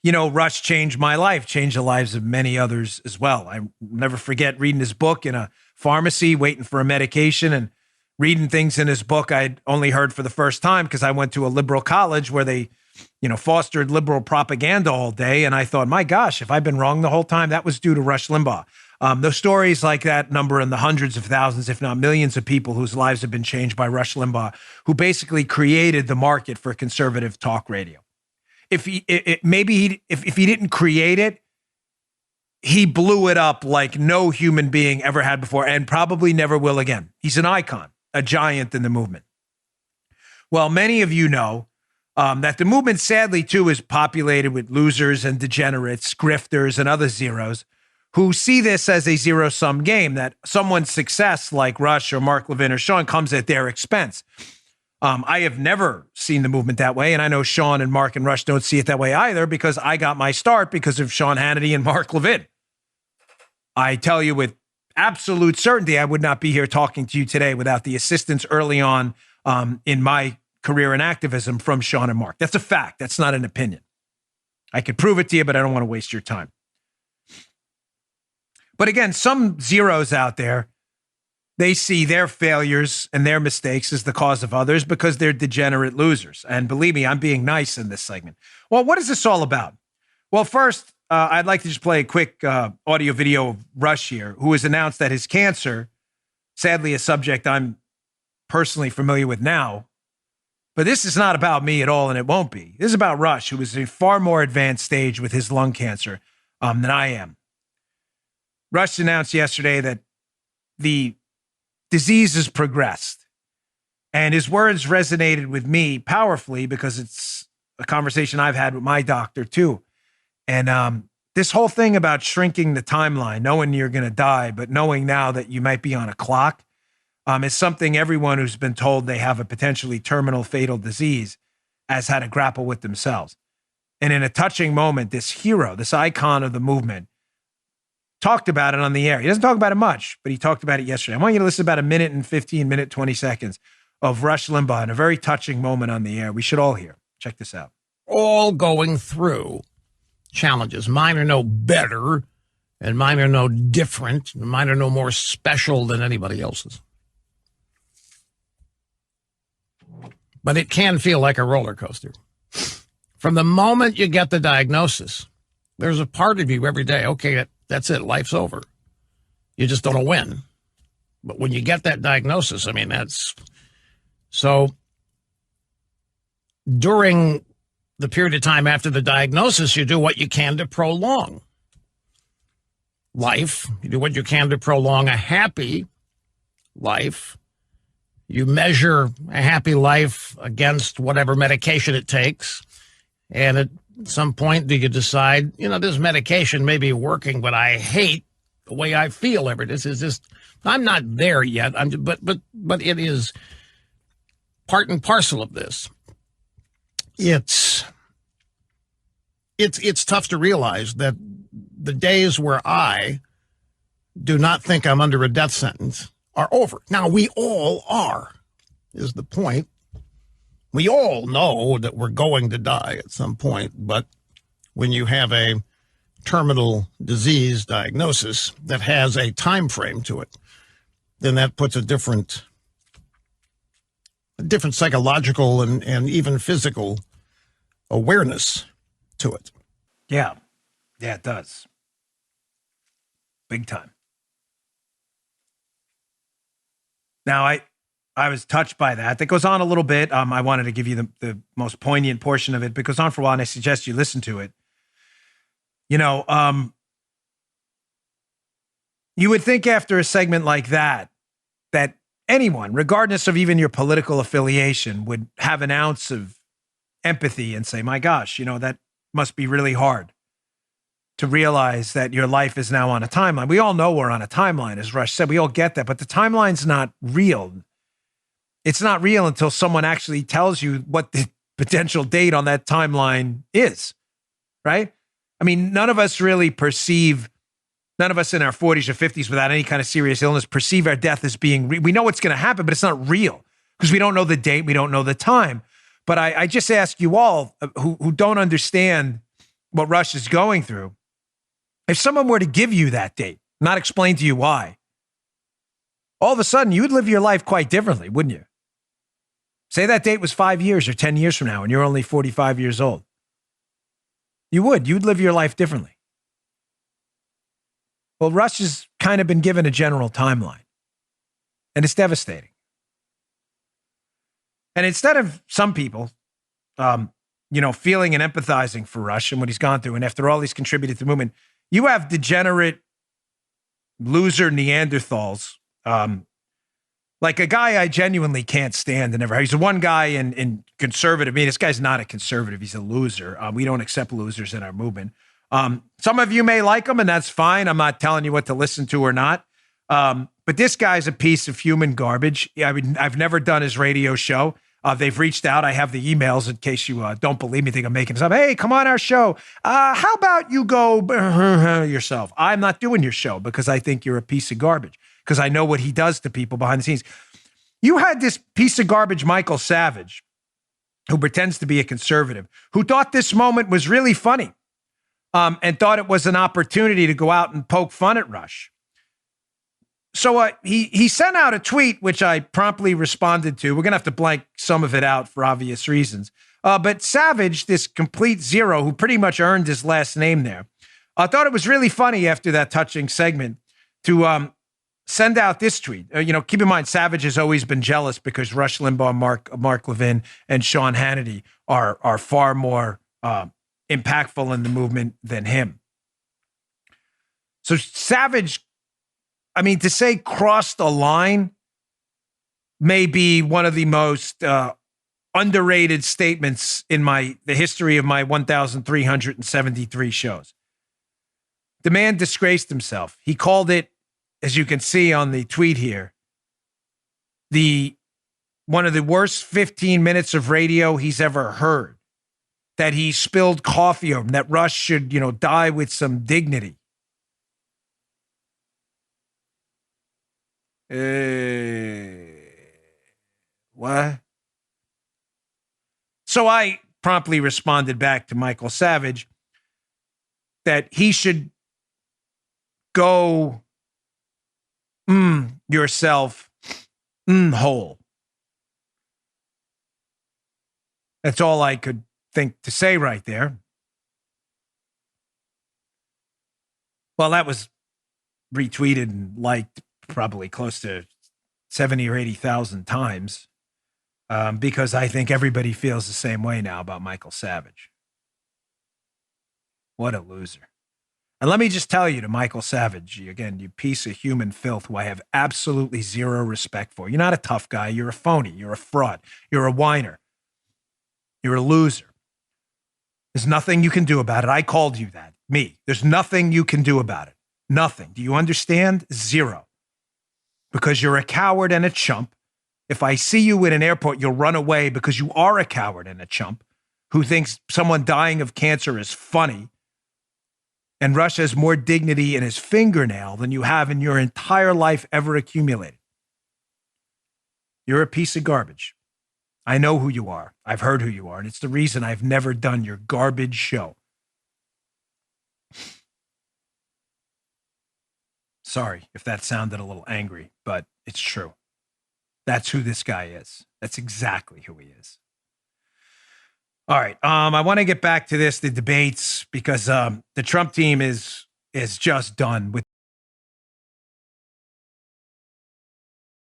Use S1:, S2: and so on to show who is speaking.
S1: Rush changed my life, changed the lives of many others as well. I never forget reading his book in a pharmacy, waiting for a medication, and reading things in his book I'd only heard for the first time because I went to a liberal college where they, fostered liberal propaganda all day. And I thought, my gosh, if I've been wrong the whole time, that was due to Rush Limbaugh. The stories like that number in the hundreds of thousands, if not millions of people whose lives have been changed by Rush Limbaugh, who basically created the market for conservative talk radio. If he didn't create it, he blew it up like no human being ever had before and probably never will again. He's an icon, a giant in the movement. Well, many of you know that the movement, sadly, too, is populated with losers and degenerates, grifters, and other zeros who see this as a zero-sum game, that someone's success like Rush or Mark Levin or Sean comes at their expense. I have never seen the movement that way, and I know Sean and Mark and Rush don't see it that way either because I got my start because of Sean Hannity and Mark Levin. I tell you with absolute certainty, I would not be here talking to you today without the assistance early on in my career in activism from Sean and Mark. That's a fact. That's not an opinion. I could prove it to you, but I don't want to waste your time. But again, some zeros out there, they see their failures and their mistakes as the cause of others because they're degenerate losers. And believe me, I'm being nice in this segment. Well, what is this all about? Well, first, I'd like to just play a quick audio video of Rush here, who has announced that his cancer, sadly a subject I'm personally familiar with now, but this is not about me at all, and it won't be. This is about Rush, who is in a far more advanced stage with his lung cancer than I am. Rush announced yesterday that the disease has progressed, and his words resonated with me powerfully because it's a conversation I've had with my doctor too. And this whole thing about shrinking the timeline, knowing you're going to die, but knowing now that you might be on a clock, is something everyone who's been told they have a potentially terminal fatal disease has had to grapple with themselves. And in a touching moment, this hero, this icon of the movement, talked about it on the air. He doesn't talk about it much, but he talked about it yesterday. I want you to listen to about a minute and 15, 20 seconds of Rush Limbaugh in a very touching moment on the air. We should all hear. Check this out.
S2: All going through challenges. Mine are no better, and mine are no different, and mine are no more special than anybody else's. But it can feel like a roller coaster. From the moment you get the diagnosis, there's a part of you every day, okay, that's it, life's over. You just don't know when. But when you get that diagnosis, I mean, that's... So during the period of time after the diagnosis, you do what you can to prolong life. You do what you can to prolong a happy life. You measure a happy life against whatever medication it takes. And at some point, do you decide, this medication may be working, but I hate the way I feel every day. This is just, I'm not there yet. But it is part and parcel of this. It's tough to realize that the days where I do not think I'm under a death sentence are over. Now, we all are, is the point. We all know that we're going to die at some point, but when you have a terminal disease diagnosis that has a time frame to it, then that puts a different psychological and even physical awareness to it.
S1: Yeah, it does. Big time. Now, I was touched by that. That goes on a little bit. I wanted to give you the most poignant portion of it, but it goes on for a while, and I suggest you listen to it. You would think after a segment like that anyone, regardless of even your political affiliation, would have an ounce of empathy and say, my gosh, that must be really hard to realize that your life is now on a timeline. We all know we're on a timeline, as Rush said. We all get that, but the timeline's not real. It's not real until someone actually tells you what the potential date on that timeline is, right? I mean, none of us in our 40s or 50s without any kind of serious illness perceive our death as being real. We know what's going to happen, but it's not real because we don't know the date. We don't know the time. But I just ask you all who don't understand what Rush is going through, if someone were to give you that date, not explain to you why, all of a sudden you would live your life quite differently, wouldn't you? Say that date was 5 years or 10 years from now and you're only 45 years old. You would. You'd live your life differently. Well, Rush has kind of been given a general timeline, and it's devastating. And instead of some people, feeling and empathizing for Rush and what he's gone through, and after all he's contributed to the movement, you have degenerate, loser Neanderthals, like a guy I genuinely can't stand. And never. He's the one guy in conservative. I mean, this guy's not a conservative. He's a loser. We don't accept losers in our movement. Some of you may like him, and that's fine. I'm not telling you what to listen to or not. But this guy's a piece of human garbage. I mean, I've never done his radio show. They've reached out. I have the emails in case you don't believe me, think I'm making this up. Hey, come on our show. How about you go yourself? I'm not doing your show because I think you're a piece of garbage, because I know what he does to people behind the scenes. You had this piece of garbage, Michael Savage, who pretends to be a conservative, who thought this moment was really funny and thought it was an opportunity to go out and poke fun at Rush. So he sent out a tweet, which I promptly responded to. We're going to have to blank some of it out for obvious reasons. But Savage, this complete zero, who pretty much earned his last name there, thought it was really funny after that touching segment to send out this tweet. Keep in mind, Savage has always been jealous because Rush Limbaugh, Mark Levin, and Sean Hannity are far more impactful in the movement than him. So Savage, to say crossed a line may be one of the most underrated statements in the history of my 1,373 shows. The man disgraced himself. He called it, as you can see on the tweet here, one of the worst 15 minutes of radio he's ever heard. That he spilled coffee over him, that Rush should, die with some dignity. What? So I promptly responded back to Michael Savage that he should go yourself hole. That's all I could think to say right there. Well, that was retweeted and liked probably close to 70 or 80,000 times because I think everybody feels the same way now about Michael Savage. What a loser. And let me just tell you to Michael Savage, again, you piece of human filth who I have absolutely zero respect for. You're not a tough guy. You're a phony. You're a fraud. You're a whiner. You're a loser. There's nothing you can do about it. I called you that. Me. There's nothing you can do about it. Nothing. Do you understand? Zero. Because you're a coward and a chump. If I see you in an airport, you'll run away because you are a coward and a chump who thinks someone dying of cancer is funny. And Rush has more dignity in his fingernail than you have in your entire life ever accumulated. You're a piece of garbage. I know who you are. I've heard who you are. And it's the reason I've never done your garbage show. Sorry if that sounded a little angry, but it's true. That's who this guy is. That's exactly who he is. All right. I want to get back to the debates, because the Trump team is just done with